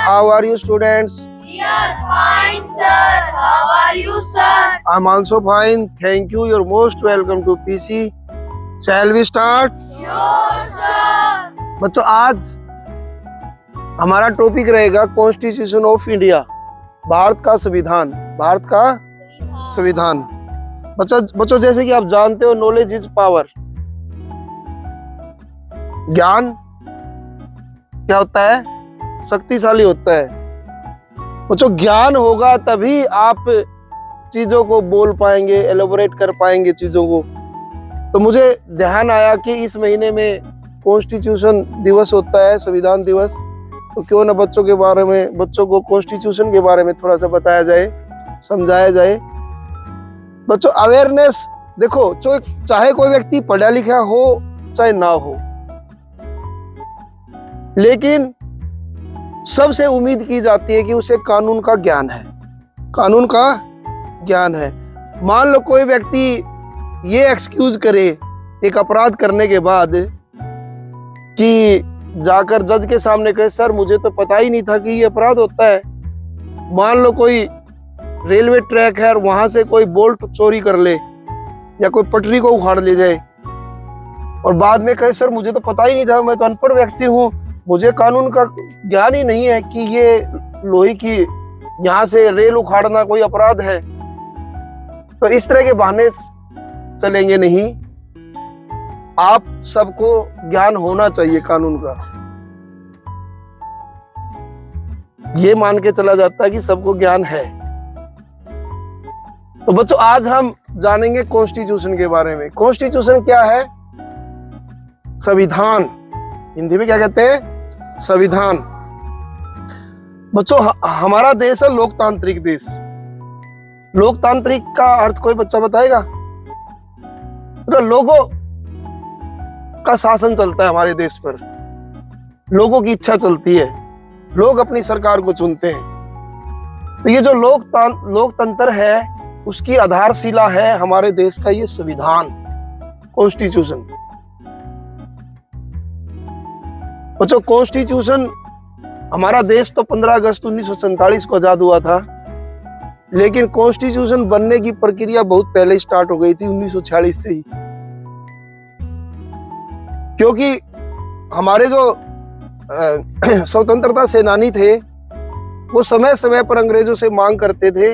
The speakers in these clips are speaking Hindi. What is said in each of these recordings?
How are you, students? We are fine, sir. How are you, sir? I'm also fine. Thank you. You're most welcome to PC. Shall we start? Sure, sir. बच्चों आज हमारा टॉपिक रहेगा कॉन्स्टिट्यूशन ऑफ इंडिया, भारत का संविधान। भारत का संविधान। बच्चों जैसे कि आप जानते हो, नॉलेज इज पावर। ज्ञान क्या होता है? शक्तिशाली होता है। बच्चों ज्ञान होगा तभी आप चीजों को बोल पाएंगे, एलोबोरेट कर पाएंगे चीजों को। तो मुझे ध्यान आया कि इस महीने में कॉन्स्टिट्यूशन दिवस होता है, संविधान दिवस, तो क्यों ना बच्चों को कॉन्स्टिट्यूशन के बारे में थोड़ा सा बताया जाए, समझाया जाए। बच्चों अवेयरनेस देखो, चाहे कोई व्यक्ति पढ़ा लिखा हो चाहे ना हो, लेकिन सबसे उम्मीद की जाती है कि उसे कानून का ज्ञान है। कानून का ज्ञान है। मान लो कोई व्यक्ति ये एक्सक्यूज करे एक अपराध करने के बाद कि जाकर जज के सामने कहे, सर मुझे तो पता ही नहीं था कि ये अपराध होता है। मान लो कोई रेलवे ट्रैक है और वहां से कोई बोल्ट चोरी कर ले या कोई पटरी को उखाड़ ले जाए और बाद में कहे, सर मुझे तो पता ही नहीं था, मैं तो अनपढ़ व्यक्ति हूँ, मुझे कानून का ज्ञान ही नहीं है कि ये लोहे की यहाँ से रेल उखाड़ना कोई अपराध है। तो इस तरह के बहाने चलेंगे नहीं। आप सबको ज्ञान होना चाहिए कानून का। ये मान के चला जाता है कि सबको ज्ञान है। तो बच्चों आज हम जानेंगे कॉन्स्टिट्यूशन के बारे में। कॉन्स्टिट्यूशन क्या है? संविधान। हिंदी में क्या कहते हैं? संविधान। बच्चों हमारा देश है लोकतांत्रिक देश। लोकतांत्रिक का अर्थ कोई बच्चा बताएगा? तो लोगों का शासन चलता है हमारे देश पर, लोगों की इच्छा चलती है, लोग अपनी सरकार को चुनते हैं। तो ये जो लोकतंत्र है उसकी आधारशिला है हमारे देश का ये संविधान, कॉन्स्टिट्यूशन। बच्चों कॉन्स्टिट्यूशन, हमारा देश तो 15 अगस्त 1947 को आजाद हुआ था, लेकिन कॉन्स्टिट्यूशन बनने की प्रक्रिया बहुत पहले स्टार्ट हो गई थी, 1946 से ही। क्योंकि हमारे जो स्वतंत्रता सेनानी थे वो समय समय पर अंग्रेजों से मांग करते थे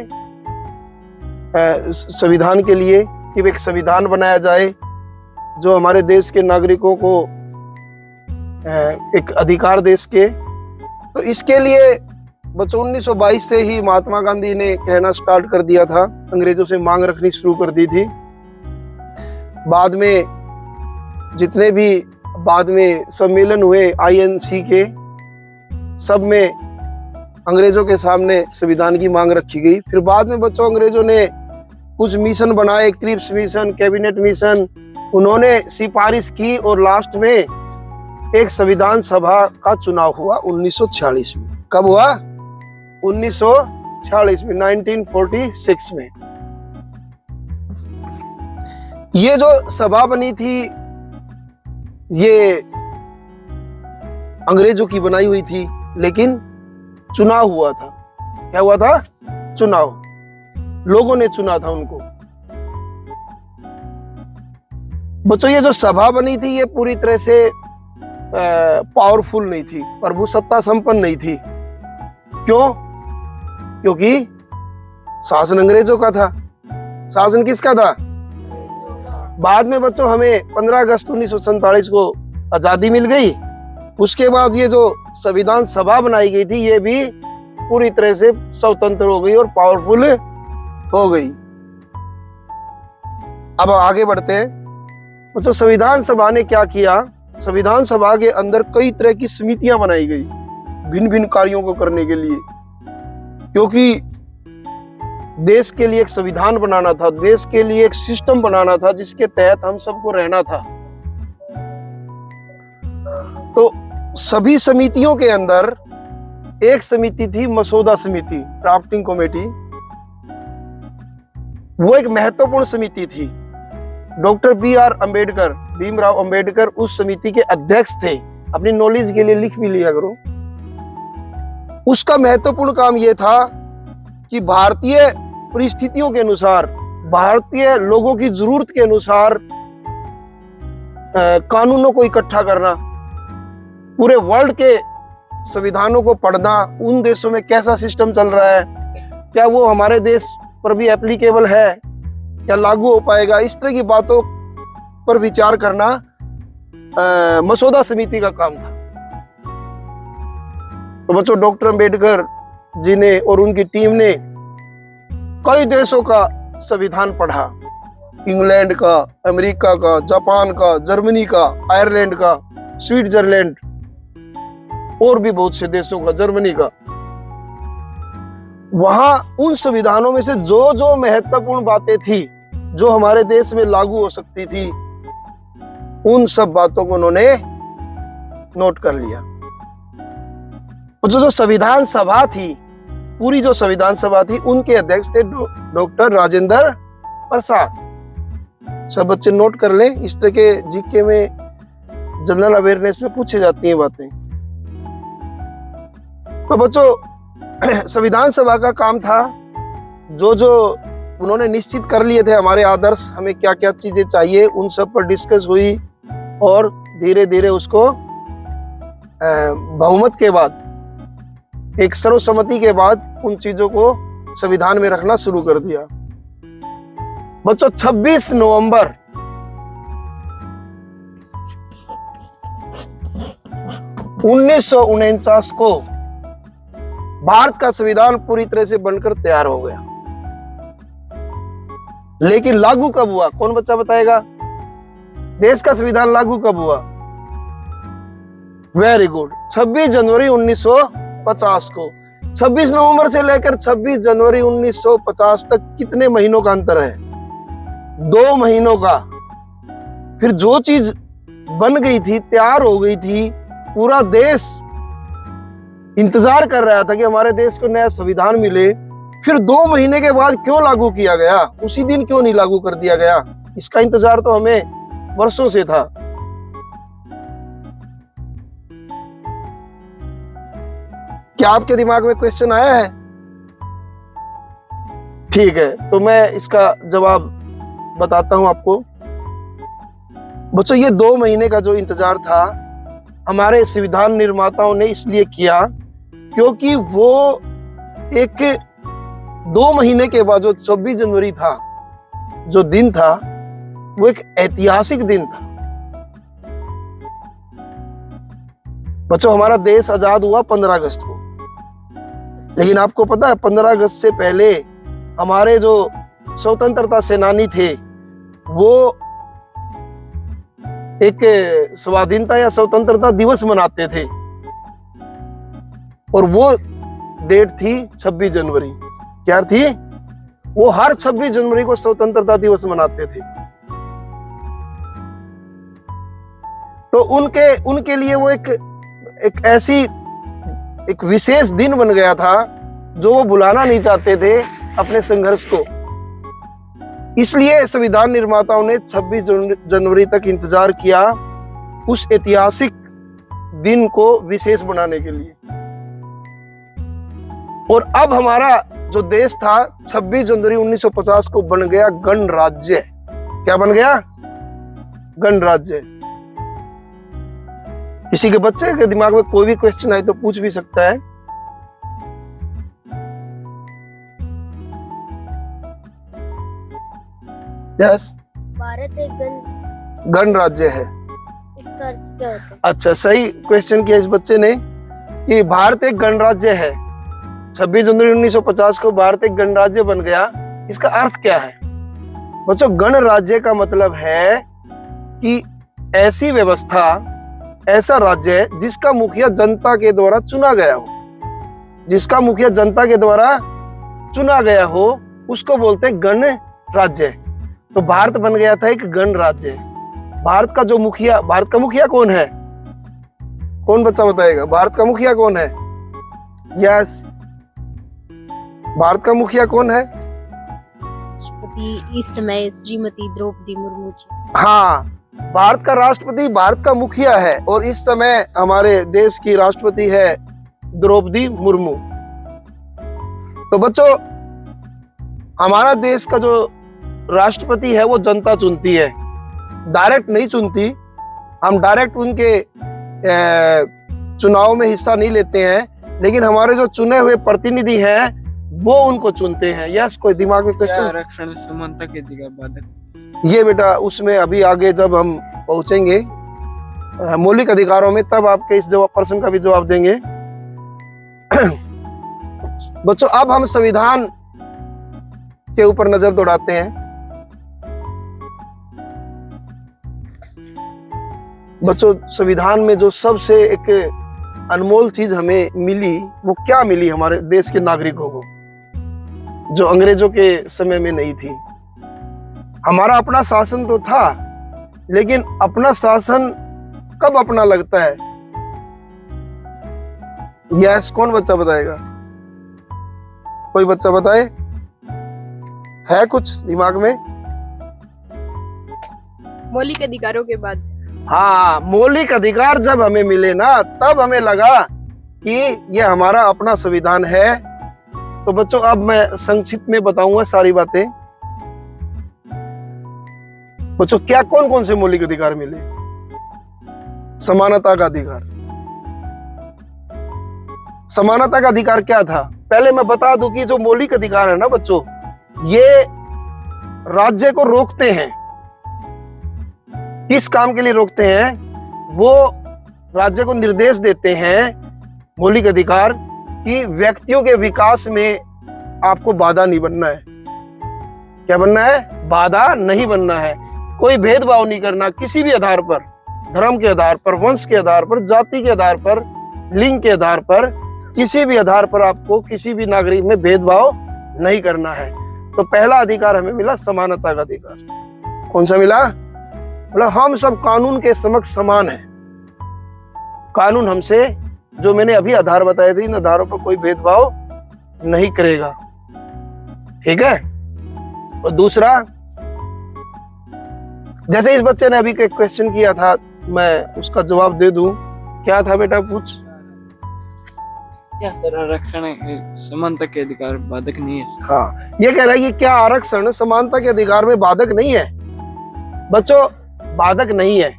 संविधान के लिए कि एक संविधान बनाया जाए जो हमारे देश के नागरिकों को एक अधिकार देश के। तो इसके लिए बच्चों 1922 से ही महात्मा गांधी ने कहना स्टार्ट कर दिया था, अंग्रेजों से मांग रखनी शुरू कर दी थी। बाद में जितने भी बाद में सम्मेलन हुए INC के, सब में अंग्रेजों के सामने संविधान की मांग रखी गई। फिर बाद में बच्चों अंग्रेजों ने कुछ मिशन बनाए, क्रिप्स मिशन, कैबिनेट मिशन, उन्होंने सिफारिश की और लास्ट में एक संविधान सभा का चुनाव हुआ 1946 में। कब हुआ? 1946 में, 1946 में। ये जो सभा बनी थी ये अंग्रेजों की बनाई हुई थी, लेकिन चुनाव हुआ था। क्या हुआ था? चुनाव। लोगों ने चुना था उनको। बच्चों ये जो सभा बनी थी ये पूरी तरह से पावरफुल नहीं थी, प्रभु सत्ता संपन्न नहीं थी। क्यों? क्योंकि शासन अंग्रेजों का था। शासन किसका था? बाद में बच्चों हमें 15 अगस्त 1947 को आजादी मिल गई। उसके बाद ये जो संविधान सभा बनाई गई थी ये भी पूरी तरह से स्वतंत्र हो गई और पावरफुल हो गई। अब आगे बढ़ते हैं। बच्चों संविधान सभा ने क्या किया? संविधान सभा के अंदर कई तरह की समितियां बनाई गई भिन्न भिन्न कार्यों को करने के लिए, क्योंकि देश के लिए एक संविधान बनाना था, देश के लिए एक सिस्टम बनाना था जिसके तहत हम सबको रहना था। तो सभी समितियों के अंदर एक समिति थी, मसौदा समिति, ड्राफ्टिंग कमेटी। वो एक महत्वपूर्ण समिति थी। डॉक्टर भीमराव अंबेडकर उस समिति के अध्यक्ष थे। अपनी नॉलेज के लिए लिख भी लिया करो। उसका महत्वपूर्ण काम यह था कि भारतीय परिस्थितियों के अनुसार, भारतीय लोगों की जरूरत के अनुसार कानूनों को इकट्ठा करना, पूरे वर्ल्ड के संविधानों को पढ़ना, उन देशों में कैसा सिस्टम चल रहा है, क्या वो हमारे देश पर भी एप्लीकेबल है, क्या लागू हो पाएगा, इस तरह की बातों पर विचार करना मसौदा समिति का काम था। तो बच्चों, डॉक्टर अंबेडकर जी ने और उनकी टीम ने कई देशों का संविधान पढ़ा, इंग्लैंड का, अमेरिका का, जापान का, जर्मनी का, आयरलैंड का, स्विट्जरलैंड और भी बहुत से देशों का, जर्मनी का। वहां उन संविधानों में से जो जो महत्वपूर्ण बातें थी जो हमारे देश में लागू हो सकती थी, उन सब बातों को उन्होंने नोट कर लिया। और जो संविधान सभा थी, पूरी जो संविधान सभा थी, उनके अध्यक्ष थे डॉक्टर राजेंद्र प्रसाद। सब बच्चे नोट कर लें, इस तरह के जीके में, जनरल अवेयरनेस में पूछे जाती हैं बातें। तो बच्चों, संविधान सभा का काम था, जो जो उन्होंने निश्चित कर लिए थे हमारे आदर्श, हमें क्या क्या चीजें चाहिए, उन सब पर डिस्कस हुई और धीरे धीरे उसको बहुमत के बाद, एक सर्वसम्मति के बाद उन चीजों को संविधान में रखना शुरू कर दिया। बच्चों, 26 नवंबर 1949 को भारत का संविधान पूरी तरह से बनकर तैयार हो गया। लेकिन लागू कब हुआ? कौन बच्चा बताएगा? देश का संविधान लागू कब हुआ? वेरी गुड, 26 जनवरी 1950 को। 26 नवंबर से लेकर 26 जनवरी 1950 तक कितने महीनों का अंतर है? 2 महीनों का। फिर जो चीज बन गई थी, तैयार हो गई थी, पूरा देश इंतजार कर रहा था कि हमारे देश को नया संविधान मिले, फिर 2 महीने के बाद क्यों लागू किया गया? उसी दिन क्यों नहीं लागू कर दिया गया? इसका इंतजार तो हमें वर्षों से था। क्या आपके दिमाग में क्वेश्चन आया है? ठीक है, तो मैं इसका जवाब बताता हूं आपको। बच्चों, ये 2 महीने का जो इंतजार था, हमारे संविधान निर्माताओं ने इसलिए किया क्योंकि वो एक 2 महीने के बाद जो 26 जनवरी था, जो दिन था, वो एक ऐतिहासिक दिन था। बच्चों, हमारा देश आजाद हुआ 15 अगस्त को, लेकिन आपको पता है 15 अगस्त से पहले हमारे जो स्वतंत्रता सेनानी थे, वो एक स्वाधीनता या स्वतंत्रता दिवस मनाते थे, और वो डेट थी 26 जनवरी। क्या थी? वो हर 26 जनवरी को स्वतंत्रता दिवस मनाते थे। तो उनके लिए वो एक ऐसी एक विशेष दिन बन गया था जो वो भुलाना नहीं चाहते थे अपने संघर्ष को। इसलिए संविधान निर्माताओं ने 26 जनवरी तक इंतजार किया उस ऐतिहासिक दिन को विशेष बनाने के लिए। और अब हमारा जो देश था 26 जनवरी 1950 को बन गया गणराज्य। क्या बन गया? गणराज्य। किसी के बच्चे के दिमाग में कोई भी क्वेश्चन आए तो पूछ भी सकता है। यस, भारत एक गणराज्य है। इसका अर्थ क्या होता है? अच्छा, सही क्वेश्चन किया इस बच्चे ने कि भारत एक गणराज्य है। 26 जनवरी 1950 को भारत एक गणराज्य बन गया। इसका अर्थ क्या है? बच्चों, गणराज्य का मतलब है कि ऐसी व्यवस्था, ऐसा राज्य जिसका मुखिया जनता के द्वारा चुना गया हो, जिसका मुखिया जनता के द्वारा चुना गया हो, उसको बोलते हैं गणराज्य। तो भारत बन गया था एक गणराज्य। भारत का जो मुखिया, भारत का मुखिया कौन है? कौन बच्चा बताएगा? भारत का मुखिया कौन है? यस, भारत का मुखिया कौन है? राष्ट्रपति इस समय श्रीमती द्रौपदी मुर्मू जी। हाँ, भारत का राष्ट्रपति भारत का मुखिया है, और इस समय हमारे देश की राष्ट्रपति है द्रौपदी मुर्मू। तो बच्चों, हमारा देश का जो राष्ट्रपति है वो जनता चुनती है, डायरेक्ट नहीं चुनती। हम डायरेक्ट उनके चुनाव में हिस्सा नहीं लेते हैं, लेकिन हमारे जो चुने हुए प्रतिनिधि हैं वो उनको चुनते हैं। यस, कोई दिमाग में क्वेश्चन? आरक्षण समानता के अधिकार बाधक। ये बेटा उसमें अभी आगे जब हम पहुंचेंगे मौलिक अधिकारों में, तब आपके इस प्रश्न का भी जवाब देंगे। बच्चों, अब हम संविधान के ऊपर नजर दौड़ाते हैं। बच्चों, संविधान में जो सबसे एक अनमोल चीज हमें मिली, वो क्या मिली हमारे देश के नागरिकों को, जो अंग्रेजों के समय में नहीं थी? हमारा अपना शासन तो था, लेकिन अपना शासन कब अपना लगता है? यस, कौन बच्चा बताएगा? कोई बच्चा बताए, है कुछ दिमाग में? मौलिक अधिकारों के बाद। हाँ, मौलिक अधिकार जब हमें मिले ना, तब हमें लगा कि ये हमारा अपना संविधान है। तो बच्चों, अब मैं संक्षिप्त में बताऊंगा सारी बातें। बच्चों, क्या कौन कौन से मौलिक अधिकार मिले? समानता का अधिकार। समानता का अधिकार क्या था? पहले मैं बता दूं कि जो मौलिक अधिकार है ना बच्चों, ये राज्य को रोकते हैं। किस काम के लिए रोकते हैं? वो राज्य को निर्देश देते हैं, मौलिक अधिकार, कि व्यक्तियों के विकास में आपको बाधा नहीं बनना है। क्या बनना है? बाधा नहीं बनना है। कोई भेदभाव नहीं करना किसी भी आधार पर, धर्म के आधार पर, वंश के आधार पर, जाति के आधार पर, लिंग के आधार पर, किसी भी आधार पर आपको किसी भी नागरिक में भेदभाव नहीं करना है। तो पहला अधिकार हमें मिला समानता का अधिकार। कौन सा मिला? मतलब हम सब कानून के समक्ष समान हैं। कानून हमसे, जो मैंने अभी आधार बताए थे, इन आधारों पर कोई भेदभाव नहीं करेगा। ठीक है? और दूसरा, जैसे इस बच्चे ने अभी एक क्वेश्चन किया था, मैं उसका जवाब दे दूं। क्या था बेटा, पूछ। क्या सर, आरक्षण समानता के अधिकार बाधक नहीं है? हाँ, ये कह रहा है कि क्या आरक्षण समानता के अधिकार में बाधक नहीं है? बच्चों, बाधक नहीं है।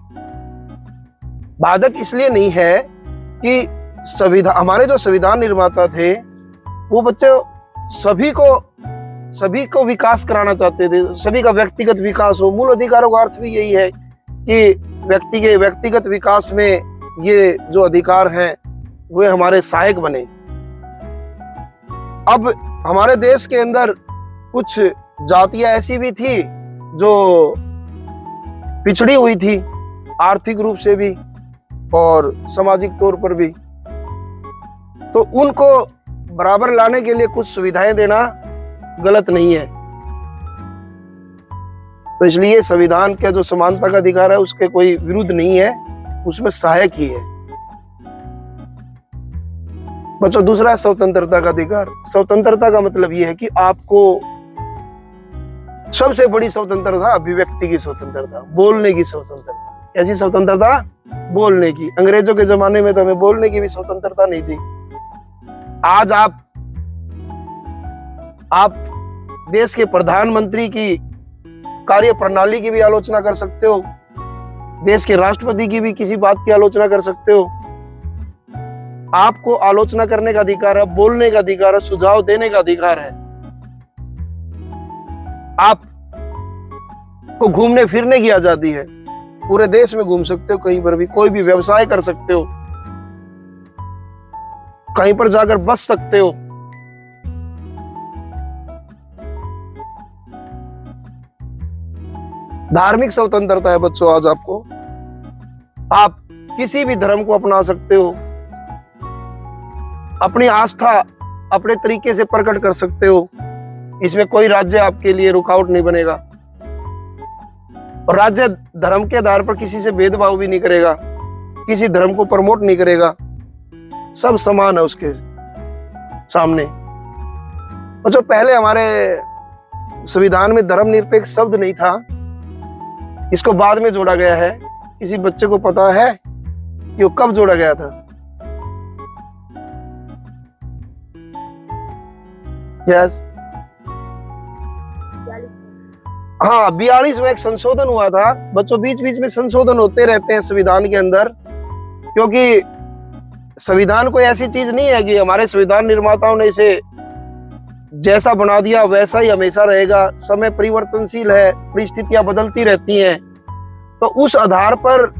बाधक इसलिए नहीं है कि संविधान, हमारे जो संविधान निर्माता थे वो बच्चों सभी को विकास कराना चाहते थे, सभी का व्यक्तिगत विकास हो। मूल अधिकारों का अर्थ भी यही है कि व्यक्ति के व्यक्तिगत विकास में ये जो अधिकार हैं वे हमारे सहायक बने। अब हमारे देश के अंदर कुछ जातियां ऐसी भी थी जो पिछड़ी हुई थी, आर्थिक रूप से भी और सामाजिक तौर पर भी। तो उनको बराबर लाने के लिए कुछ सुविधाएं देना गलत नहीं है। तो इसलिए संविधान का जो समानता का अधिकार है उसके कोई विरुद्ध नहीं है, उसमें सहायक ही है। बच्चों, दूसरा है स्वतंत्रता का अधिकार। स्वतंत्रता का मतलब यह है कि आपको सबसे बड़ी स्वतंत्रता अभिव्यक्ति की स्वतंत्रता, बोलने की स्वतंत्रता। कैसी स्वतंत्रता? बोलने की। अंग्रेजों के जमाने में तो हमें बोलने की भी स्वतंत्रता नहीं थी। आज आप देश के प्रधानमंत्री की कार्य प्रणाली की भी आलोचना कर सकते हो, देश के राष्ट्रपति की भी किसी बात की आलोचना कर सकते हो। आपको आलोचना करने का अधिकार है, बोलने का अधिकार है, सुझाव देने का अधिकार है। आप को घूमने फिरने की आजादी है, पूरे देश में घूम सकते हो, कहीं पर भी कोई भी व्यवसाय कर सकते हो, कहीं पर जाकर बस सकते हो। धार्मिक स्वतंत्रता है बच्चों। आज आपको, आप किसी भी धर्म को अपना सकते हो, अपनी आस्था अपने तरीके से प्रकट कर सकते हो। इसमें कोई राज्य आपके लिए रुकावट नहीं बनेगा, और राज्य धर्म के आधार पर किसी से भेदभाव भी नहीं करेगा, किसी धर्म को प्रमोट नहीं करेगा। सब समान है उसके सामने। बच्चों, पहले हमारे संविधान में धर्मनिरपेक्ष शब्द नहीं था, इसको बाद में जोड़ा गया है। किसी बच्चे को पता है कि वो कब जोड़ा गया था? यस, हाँ 42 में एक संशोधन हुआ था बच्चों। बीच बीच में संशोधन होते रहते हैं संविधान के अंदर, क्योंकि संविधान कोई ऐसी चीज नहीं है कि हमारे संविधान निर्माताओं ने इसे जैसा बना दिया वैसा ही हमेशा रहेगा। समय परिवर्तनशील है, परिस्थितियां बदलती रहती हैं, तो उस आधार पर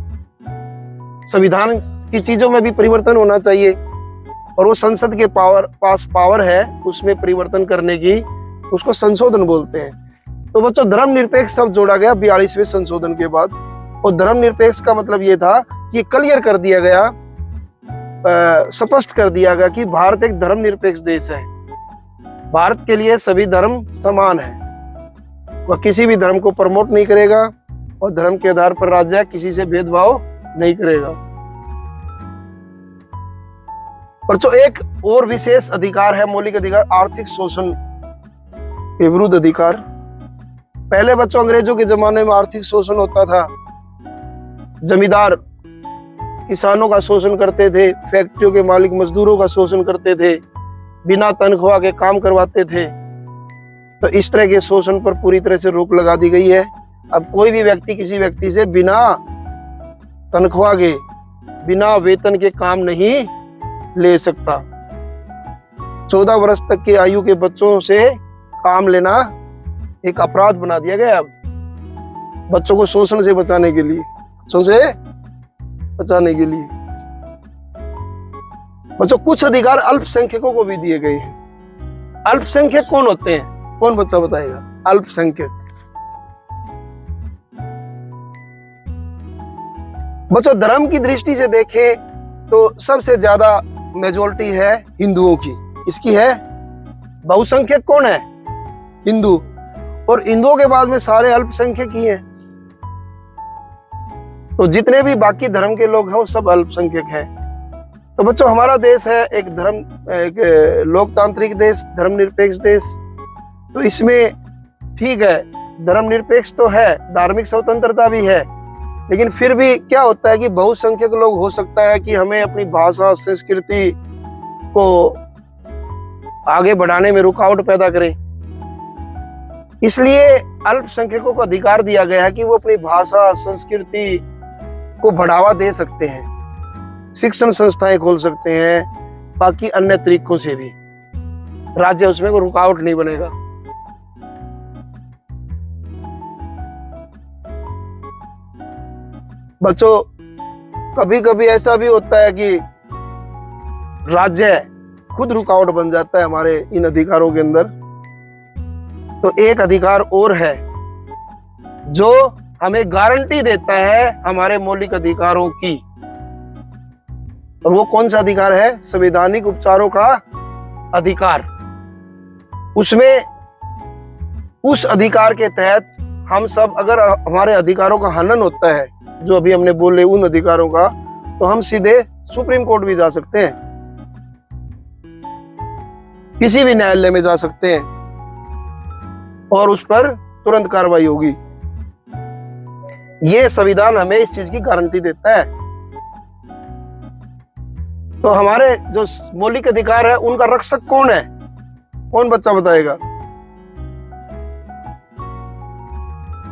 संविधान की चीजों में भी परिवर्तन होना चाहिए, और वो संसद के पास पावर है उसमें परिवर्तन करने की, उसको संशोधन बोलते हैं। तो बच्चों धर्मनिरपेक्ष शब्द जोड़ा गया 42वें संशोधन के बाद, और धर्मनिरपेक्ष का मतलब ये था कि क्लियर कर दिया गया, स्पष्ट कर दिया गया कि भारत एक धर्मनिरपेक्ष देश है। भारत के लिए सभी धर्म समान है, वह किसी भी धर्म को प्रमोट नहीं करेगा और धर्म के आधार पर राज्य किसी से भेदभाव नहीं करेगा। पर जो एक और विशेष अधिकार है, मौलिक अधिकार, आर्थिक शोषण के विरुद्ध अधिकार। पहले बच्चों अंग्रेजों के जमाने में आर्थिक शोषण होता था, जमींदार किसानों का शोषण करते थे, फैक्ट्रियों के मालिक मजदूरों का शोषण करते थे, बिना तनख्वाह के काम करवाते थे। तो इस तरह के शोषण पर पूरी तरह से रोक लगा दी गई है। अब कोई भी व्यक्ति किसी व्यक्ति से बिना तनख्वाह के, बिना वेतन के काम नहीं ले सकता। 14 वर्ष तक की आयु के बच्चों से काम लेना एक अपराध बना दिया गया। अब बच्चों को शोषण से बचाने के लिए, बच्चों से बचाने के लिए बच्चों कुछ अधिकार अल्पसंख्यकों को भी दिए गए हैं। अल्पसंख्यक कौन होते हैं, कौन बच्चा बताएगा? अल्पसंख्यक बच्चों धर्म की दृष्टि से देखें तो सबसे ज्यादा मेजोरिटी है हिंदुओं की, इसकी है। बहुसंख्यक कौन है? हिंदू, और हिंदुओं के बाद में सारे अल्पसंख्यक ही हैं। तो जितने भी बाकी धर्म के लोग हैं वो सब अल्पसंख्यक हैं। तो बच्चों हमारा देश है एक लोकतांत्रिक देश, धर्मनिरपेक्ष देश। तो इसमें ठीक है, धर्मनिरपेक्ष तो है, धार्मिक स्वतंत्रता भी है, लेकिन फिर भी क्या होता है कि बहुसंख्यक लोग हो सकता है कि हमें अपनी भाषा संस्कृति को आगे बढ़ाने में रुकावट पैदा करें। इसलिए अल्पसंख्यकों को अधिकार दिया गया है कि वो अपनी भाषा संस्कृति को बढ़ावा दे सकते हैं, शिक्षण संस्थाएं खोल सकते हैं, बाकी अन्य तरीकों से भी राज्य उसमें कोई रुकावट नहीं बनेगा। बच्चों कभी कभी ऐसा भी होता है कि राज्य खुद रुकावट बन जाता है हमारे इन अधिकारों के अंदर। तो एक अधिकार और है जो हमें गारंटी देता है हमारे मौलिक अधिकारों की, और वो कौन सा अधिकार है? संवैधानिक उपचारों का अधिकार। उसमें उस अधिकार के तहत हम सब, अगर हमारे अधिकारों का हनन होता है, जो अभी हमने बोले उन अधिकारों का, तो हम सीधे सुप्रीम कोर्ट भी जा सकते हैं, किसी भी न्यायालय में जा सकते हैं और उस पर तुरंत कार्रवाई होगी। ये संविधान हमें इस चीज की गारंटी देता है। तो हमारे जो मौलिक अधिकार है उनका रक्षक कौन है? कौन बच्चा बताएगा?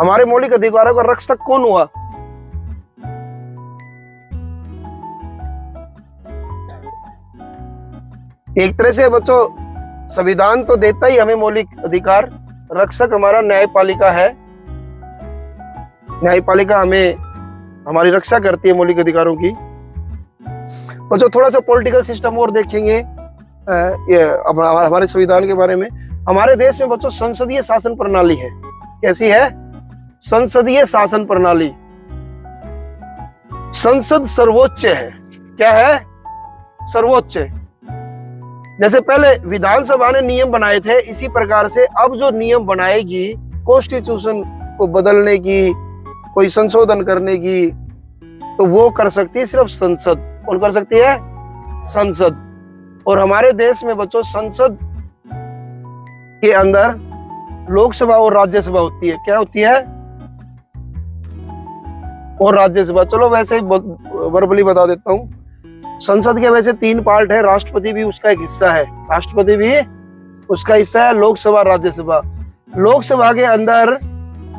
हमारे मौलिक अधिकारों का रक्षक कौन हुआ? एक तरह से बच्चों संविधान तो देता ही हमें मौलिक अधिकार, रक्षक हमारा न्यायपालिका है। न्यायपालिका हमें हमारी रक्षा करती है मौलिक अधिकारों की। बच्चों थोड़ा सा पॉलिटिकल सिस्टम और देखेंगे हमारे संविधान के बारे में। हमारे देश में बच्चों संसदीय शासन प्रणाली है। कैसी है? संसदीय शासन प्रणाली। संसद सर्वोच्च है। क्या है? सर्वोच्च। जैसे पहले विधानसभा ने नियम बनाए थे, इसी प्रकार से अब जो नियम बनाएगी कॉन्स्टिट्यूशन को बदलने की, कोई संशोधन करने की, तो वो कर सकती है सिर्फ संसद। कौन कर सकती है? संसद। और हमारे देश में बच्चों संसद के अंदर लोकसभा और राज्यसभा होती है। क्या होती है? और राज्यसभा। चलो वैसे ही वर्बली बता देता हूं। संसद के वैसे 3 पार्ट है, राष्ट्रपति भी उसका एक हिस्सा है। राष्ट्रपति भी उसका हिस्सा है लोकसभा राज्यसभा। लोकसभा के अंदर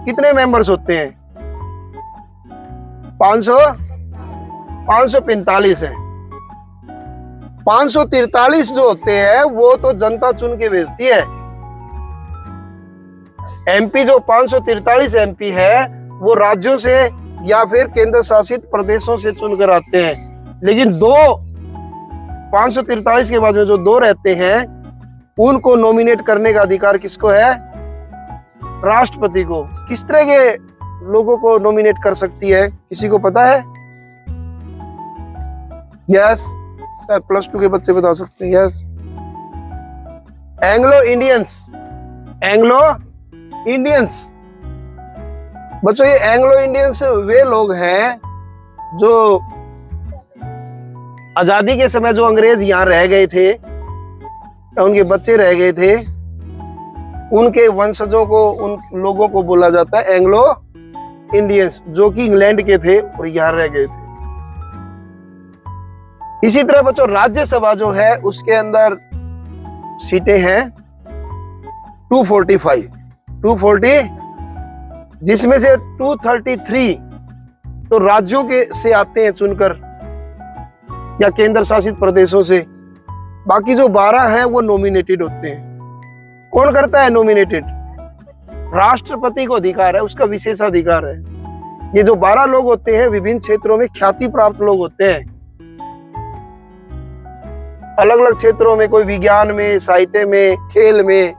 कितने मेंबर्स होते हैं? 545 है। 543 जो होते हैं वो तो जनता चुन के भेजती है। एमपी जो 543 एमपी है वो राज्यों से या फिर केंद्र शासित प्रदेशों से चुनकर आते हैं। लेकिन 543 के बाद में जो 2 रहते हैं उनको नॉमिनेट करने का अधिकार किसको है? राष्ट्रपति को। किस तरह के लोगों को नॉमिनेट कर सकती है, किसी को पता है? यस, शायद +2 के बच्चे बता सकते हैं। Yes, Anglo Indians. Anglo Indians बच्चों, ये एंग्लो इंडियंस वे लोग हैं जो आजादी के समय जो अंग्रेज यहाँ रह गए थे, उनके बच्चे रह गए थे, उनके वंशजों को, उन लोगों को बोला जाता है एंग्लो इंडियंस, जो कि इंग्लैंड के थे और यहाँ रह गए थे। इसी तरह बच्चों राज्यसभा जो है उसके अंदर सीटें हैं 240, जिसमें से 233 तो राज्यों के से आते हैं चुनकर या केंद्र शासित प्रदेशों से। बाकी जो 12 हैं वो नॉमिनेटेड होते हैं। कौन करता है नॉमिनेटेड? राष्ट्रपति को अधिकार है, उसका विशेषाधिकार है। ये जो 12 लोग होते हैं विभिन्न क्षेत्रों में ख्याति प्राप्त लोग होते हैं, अलग अलग क्षेत्रों में, कोई विज्ञान में, साहित्य में, खेल में,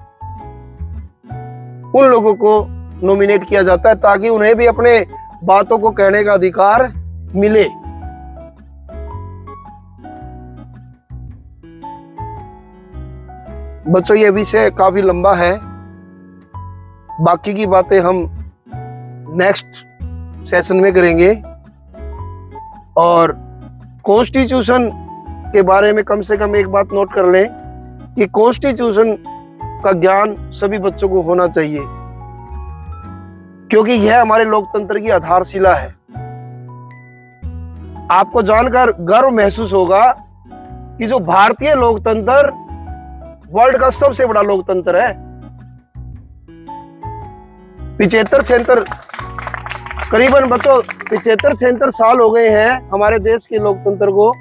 उन लोगों को नॉमिनेट किया जाता है ताकि उन्हें भी अपने बातों को कहने का अधिकार मिले। बच्चों ये विषय काफी लंबा है, बाकी की बातें हम नेक्स्ट सेशन में करेंगे। और कॉन्स्टिट्यूशन के बारे में कम से कम एक बात नोट कर लें कि कॉन्स्टिट्यूशन का ज्ञान सभी बच्चों को होना चाहिए, क्योंकि यह हमारे लोकतंत्र की आधारशिला है। आपको जानकर गर्व महसूस होगा कि जो भारतीय लोकतंत्र वर्ल्ड का सबसे बड़ा लोकतंत्र है। 75-76 करीबन बच्चों 75-76 साल हो गए हैं हमारे देश के लोकतंत्र को,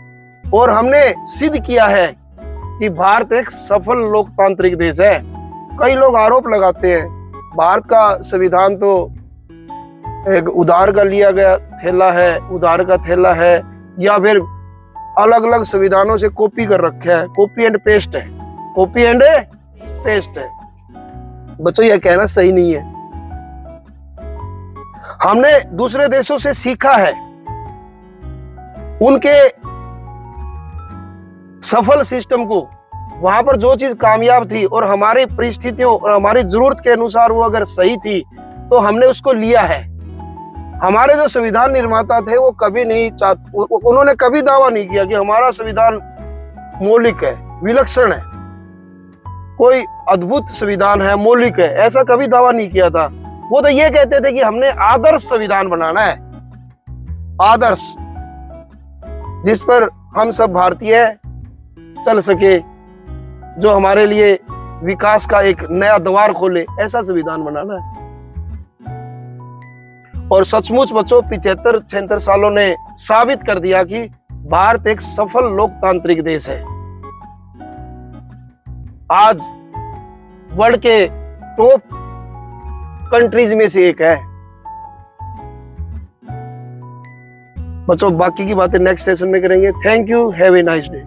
और हमने सिद्ध किया है कि भारत एक सफल लोकतांत्रिक देश है। कई लोग आरोप लगाते हैं भारत का संविधान तो एक उधार का लिया गया थैला है, उधार का थैला है, या फिर अलग अलग संविधानों से कॉपी कर रखा है, कॉपी एंड पेस्ट है, कॉपी एंड पेस्ट है। बच्चों यह कहना सही नहीं है। हमने दूसरे देशों से सीखा है, उनके सफल सिस्टम को, वहां पर जो चीज कामयाब थी और हमारी परिस्थितियों और हमारी जरूरत के अनुसार वो अगर सही थी तो हमने उसको लिया है। हमारे जो संविधान निर्माता थे वो कभी नहीं उन्होंने कभी दावा नहीं किया कि हमारा संविधान मौलिक है, विलक्षण है, कोई अद्भुत संविधान है, मौलिक है, ऐसा कभी दावा नहीं किया था। वो तो ये कहते थे कि हमने आदर्श संविधान बनाना है, आदर्श, जिस पर हम सब भारतीय चल सके, जो हमारे लिए विकास का एक नया द्वार खोले, ऐसा संविधान बनाना है। और सचमुच बच्चों 75-76 सालों ने साबित कर दिया कि भारत एक सफल लोकतांत्रिक देश है। आज वर्ल्ड के टॉप कंट्रीज में से एक है। बच्चों बाकी की बातें नेक्स्ट सेशन में करेंगे। Thank you, have a nice day.